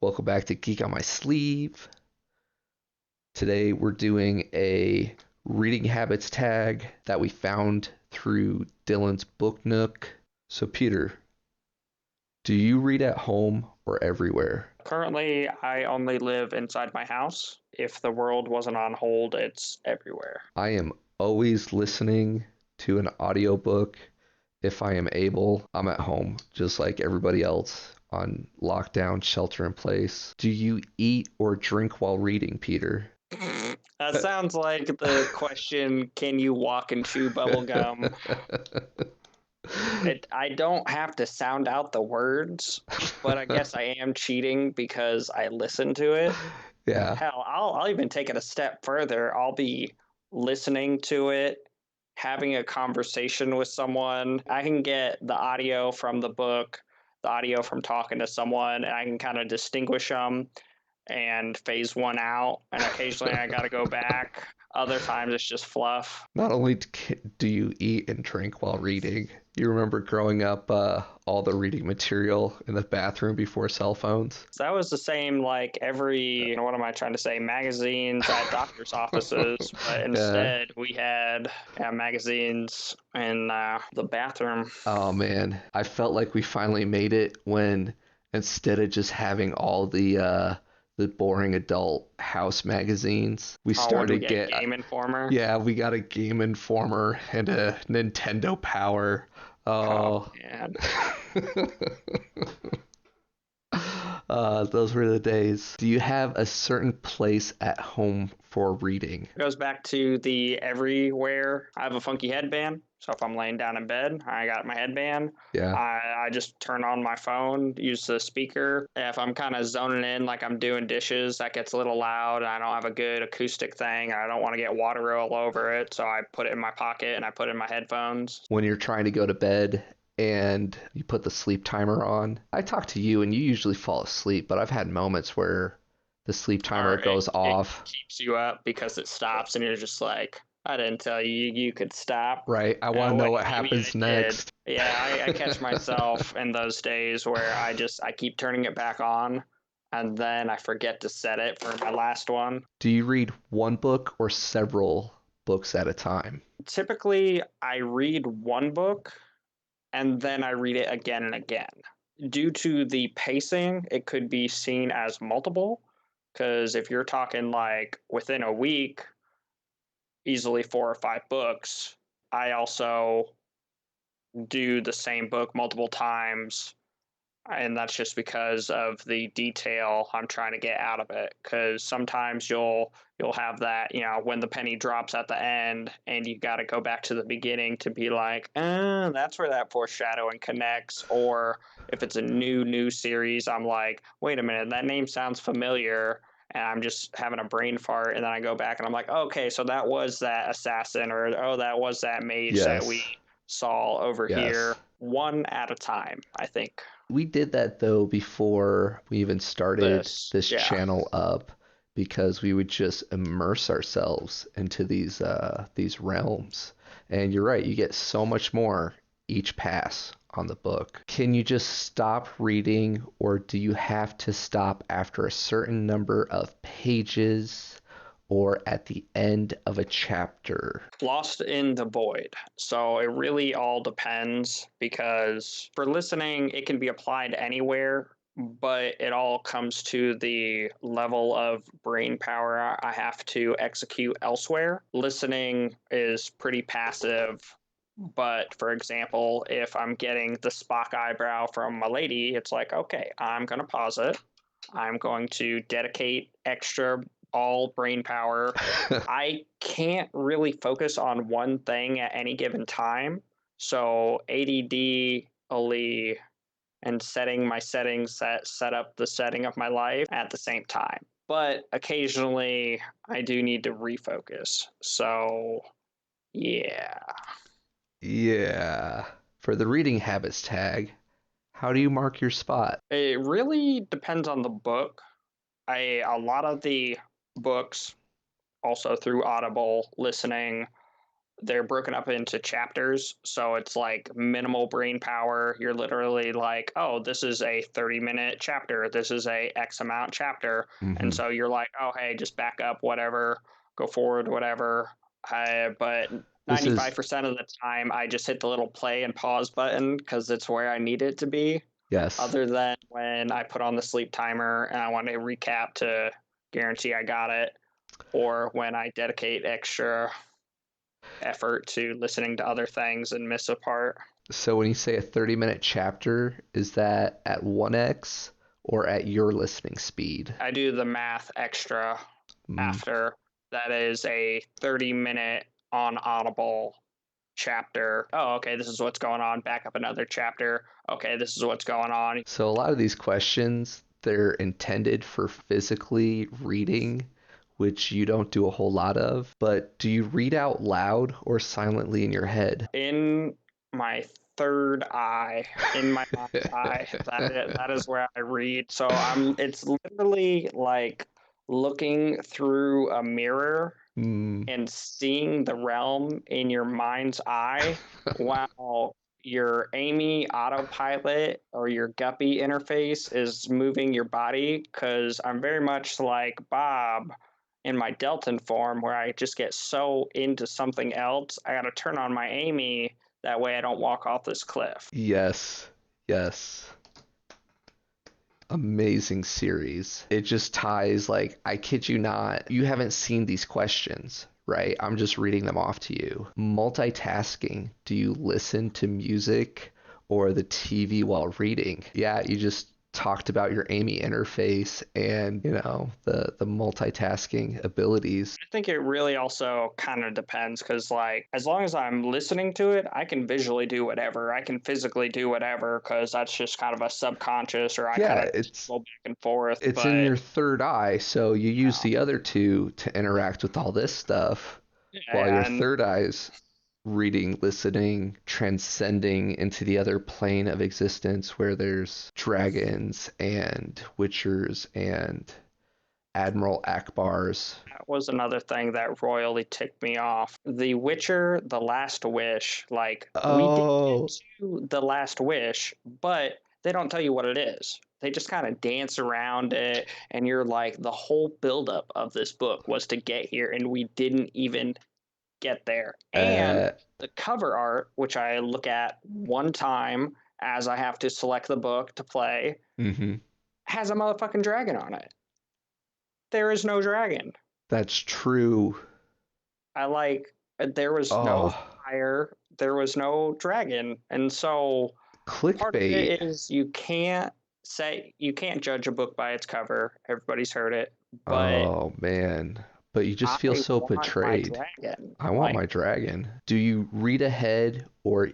Welcome back to Geek on My Sleeve. Today we're doing a reading habits tag that we found through Dylan's Book Nook. So Peter, do you read at home or everywhere? Currently, I only live inside my house. If the world wasn't on hold, it's everywhere. I am always listening to an audiobook. If I am able, I'm at home, just like everybody else on lockdown, shelter in place. Do you eat or drink while reading, Peter? That sounds like the question, can you walk and chew bubble gum? I don't have to sound out the words, but I guess I am cheating because I listen to it. Yeah. Hell, I'll even take it a step further. I'll be listening to it, having a conversation with someone. I can get the audio from the book, the audio from talking to someone, and I can kind of distinguish them and phase one out. And occasionally I got to go back. Other times it's just fluff. Not only do you eat and drink while reading, you remember growing up all the reading material in the bathroom before cell phones? So that was the same like every, what am I trying to say, magazines at doctor's offices, but Yeah. instead we had magazines in the bathroom. Oh man, I felt like we finally made it when instead of just having all the boring adult house magazines, we Oh, when we started get get Game Informer. yeah, we got a Game Informer and a Nintendo Power. Oh, Oh. man. Those were the days. Do you have a certain place at home for reading? It goes back to the everywhere. I have a funky headband. So if I'm laying down in bed, I got my headband. Yeah. I just turn on my phone, use the speaker. If I'm kind of zoning in, like I'm doing dishes, that gets a little loud. I don't have a good acoustic thing. I don't want to get water all over it. So I put it in my pocket and I put it in my headphones. When you're trying to go to bed and you put the sleep timer on, I talk to you and you usually fall asleep, but I've had moments where the sleep timer Or goes it off. keeps you up because it stops and you're just like, I didn't tell you could stop. Right? I want to know Wait, what maybe I happens did. next. Yeah, I catch myself in those days where I keep turning it back on and then I forget to set it for my last one. Do you read one book or several books at a time? Typically, I read one book and then I read it again and again. Due to the pacing, it could be seen as multiple because if you're talking like within a week, easily 4 or 5 books. I also do the same book multiple times, and that's just because of the detail I'm trying to get out of it. Because sometimes you'll have that, when the penny drops at the end, and you got to go back to the beginning to be like, that's where that foreshadowing connects. Or if it's a new series, I'm like, wait a minute, that name sounds familiar. And I'm just having a brain fart, and then I go back and I'm like, okay, so that was that assassin, or oh, that was that mage that we Yes. saw over Yes. here, one at a time, I think. We did that though before we even started This, this yeah. channel up because we would just immerse ourselves into these realms. And you're right, you get so much more each pass on the book. Can you just stop reading or do you have to stop after a certain number of pages or at the end of a chapter? Lost in the void. So it really all depends because for listening, it can be applied anywhere, but it all comes to the level of brain power I have to execute elsewhere. Listening is pretty passive. But for example, if I'm getting the Spock eyebrow from a lady, it's like, okay, I'm going to pause it. I'm going to dedicate extra all brain power. I can't really focus on one thing at any given time. So ADD only and setting my settings that set up the setting of my life at the same time. But occasionally I do need to refocus. So yeah. Yeah. For the reading habits tag, how do you mark your spot? It really depends on the book. A lot of the books, also through Audible listening, they're broken up into chapters, so it's like minimal brain power. You're literally like, oh, this is a 30-minute chapter, this is a x amount chapter, and Hmm. so you're like, oh, hey, just back up, whatever, go forward, whatever. But This is 95% of the time I just hit the little play and pause button because it's where I need it to be, yes. other than when I put on the sleep timer and I want to recap to guarantee I got it, or when I dedicate extra effort to listening to other things and miss a part. So when you say a 30-minute chapter, is that at 1x or at your listening speed? I do the math extra Mm. after. That is a 30-minute on Audible chapter. Oh, okay, this is what's going on. Back up another chapter. Okay, this is what's going on. So a lot of these questions, they're intended for physically reading, which you don't do a whole lot of. But do you read out loud or silently in your head? In my third eye, in my mind's eye, that is where I read. So it's literally like looking through a mirror Mm. and seeing the realm in your mind's eye while your Amy autopilot or your Guppy interface is moving your body. Because I'm very much like Bob in my Delton form, where I just get so into something else. I got to turn on my Amy. That way I don't walk off this cliff. Yes, yes. Amazing series. It just ties, like, I kid you not, you haven't seen these questions, right? I'm just reading them off to you. Multitasking. Do you listen to music or the TV while reading? Yeah, you just talked about your Amy interface and, the multitasking abilities. I think it really also kind of depends because, like, as long as I'm listening to it, I can visually do whatever. I can physically do whatever because that's just kind of a subconscious, or I kind Yeah, of it's go back and forth. it's in But your third eye, so you use the other two to interact with all this stuff while your yeah, and third eye's reading, listening, transcending into the other plane of existence where there's dragons and witchers and Admiral Akbars. that was another thing that royally ticked me off. The Witcher, The Last Wish, like, we did get Oh, to The Last Wish, but they don't tell you what it is. They just kind of dance around it, and you're like, the whole buildup of this book was to get here, and we didn't even get there. And uh, the cover art, which I look at one time as I have to select the book to play, mm-hmm. has a motherfucking dragon on it. There is no dragon. That's true. I like there was no Oh, fire, there was no dragon. And so part of clickbait. it is you can't judge a book by its cover. Everybody's heard it, but Oh, man. But you just feel I so want my betrayed. dragon. I want Like, my dragon. Do you read ahead or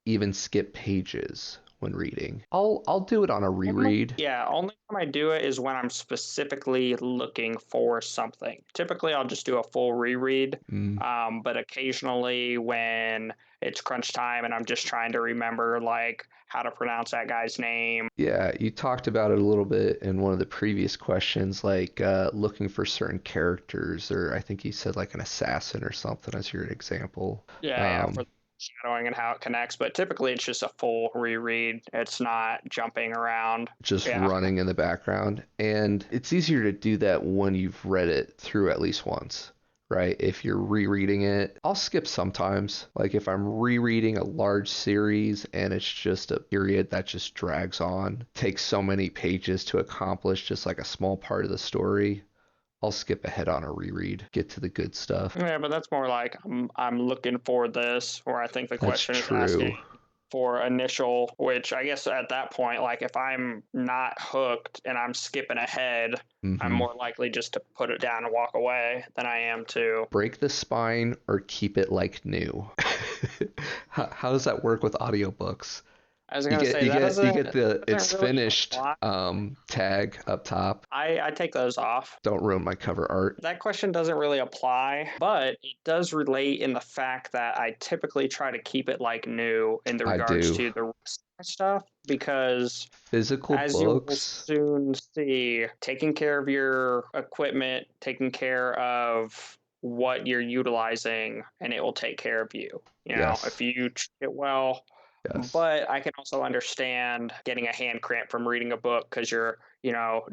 even skip pages when reading? I'll do it on a reread. yeah, only time I do it is when I'm specifically looking for something. Typically, I'll just do a full reread, Mm, but occasionally when it's crunch time and I'm just trying to remember like how to pronounce that guy's name. yeah, you talked about it a little bit in one of the previous questions, like looking for certain characters, or I think you said like an assassin or something as your example. Yeah, for Um, shadowing and how it connects. But typically, it's just a full reread. It's not jumping around. just Yeah, running in the background. And it's easier to do that when you've read it through at least once, right? If you're rereading it, I'll skip sometimes. Like if I'm rereading a large series and it's just a period that just drags on, takes so many pages to accomplish just like a small part of the story, I'll skip ahead on a reread, get to the good stuff. yeah, but that's more like I'm looking for this, or I think the That's question is asking true. for initial, which I guess at that point, like if I'm not hooked and I'm skipping ahead, I'm Hmm. more likely just to put it down and walk away than I am to. Break the spine or keep it like new. How does that work with audiobooks? I was You gonna get say you that get you doesn't get the it's really finished apply. tag up top. I take those off. Don't ruin my cover art. That question doesn't really apply, but it does relate in the fact that I typically try to keep it like new in the I regards do. to the rest of my stuff because, Physical as you will books. soon see, taking care of your equipment, taking care of what you're utilizing and it will take care of you. If Yes. you treat it well. Yes. But I can also understand getting a hand cramp from reading a book because you're,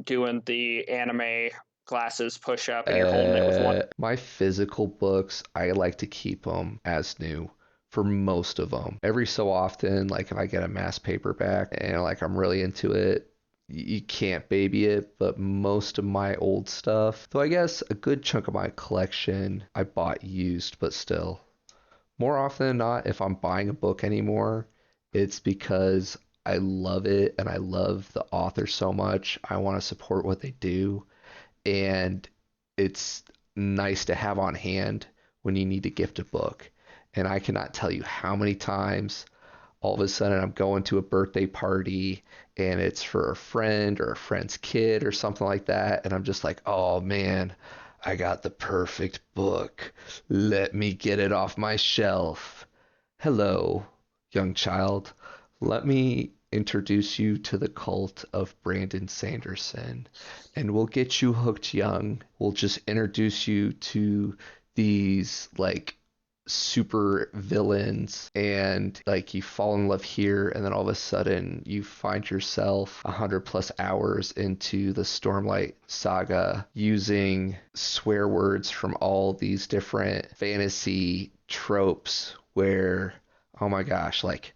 doing the anime glasses push up and you're holding it with one. My physical books, I like to keep them as new for most of them. Every so often, like if I get a mass paperback and like I'm really into it, you can't baby it, but most of my old stuff, though I guess a good chunk of my collection I bought used, but still. More often than not, if I'm buying a book anymore, it's because I love it and I love the author so much. I want to support what they do, and it's nice to have on hand when you need to gift a book. And I cannot tell you how many times all of a sudden I'm going to a birthday party and it's for a friend or a friend's kid or something like that. And I'm just like, oh man, I got the perfect book. Let me get it off my shelf. Hello, young child. Let me introduce you to the cult of Brandon Sanderson, and we'll get you hooked young. We'll just introduce you to these like super villains, and like you fall in love here, and then all of a sudden you find yourself 100+ hours into the Stormlight saga using swear words from all these different fantasy tropes where, oh my gosh, like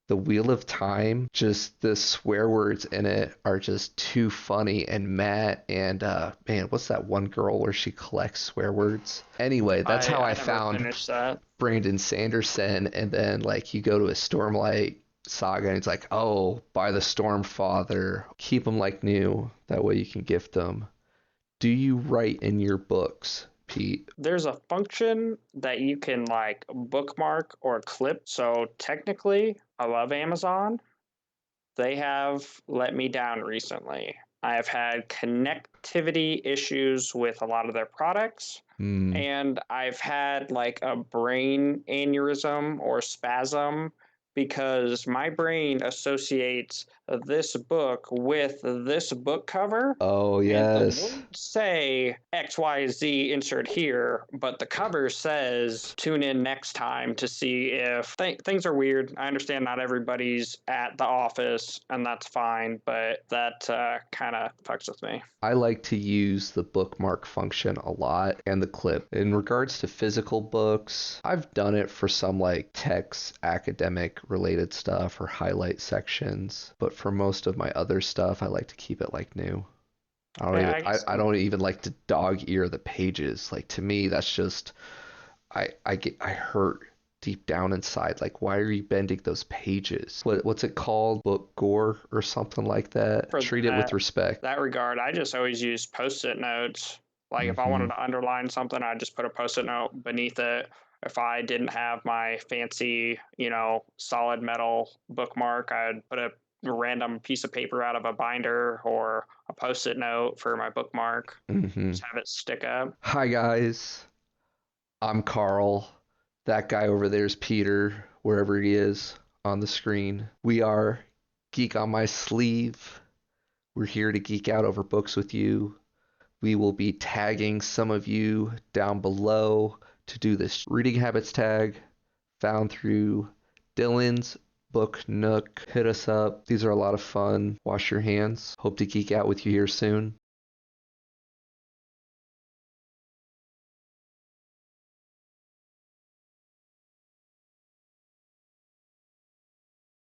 the Wheel of Time, just the swear words in it are just too funny. And Matt and man, what's that one girl where she collects swear words? Anyway, that's how I I never found finished that. Brandon Sanderson. And then like you go to a Stormlight saga and it's like, oh, buy the Stormfather, keep them like new. That way you can gift them. Do you write in your books, Pete? There's a function that you can like bookmark or clip. So technically, I love Amazon. They have let me down recently. I have had connectivity issues with a lot of their products, Hmm. and I've had like a brain aneurysm or spasm because my brain associates this book with this book cover, Oh, and the yes. words say XYZ insert here, but the cover says tune in next time to see if things are weird. I understand not everybody's at the office, and that's fine, but that kind of fucks with me. I like to use the bookmark function a lot and the clip. In regards to physical books, I've done it for some like text, academic related stuff or highlight sections, but for most of my other stuff, I like to keep it like new. Yeah, I guess I don't even like to dog ear the pages. Like to me, that's just I hurt deep down inside. Like why are you bending those pages? What's it called? Book gore or something like that. for Treat it with respect. that regard, I just always use post-it notes. Like if I wanted Hmm. to underline something, I'd just put a post-it note beneath it. If I didn't have my fancy, solid metal bookmark, I'd put a random piece of paper out of a binder or a post-it note for my bookmark. Hmm. Just have it stick up. Hi guys, I'm Carl. That guy over there is Peter, wherever he is on the screen. We are Geek on My Sleeve. We're here to geek out over books with you. We will be tagging some of you down below to do this reading habits tag found through Dylan's Book Nook. Hit us up. These are a lot of fun. Wash your hands. Hope to geek out with you here soon.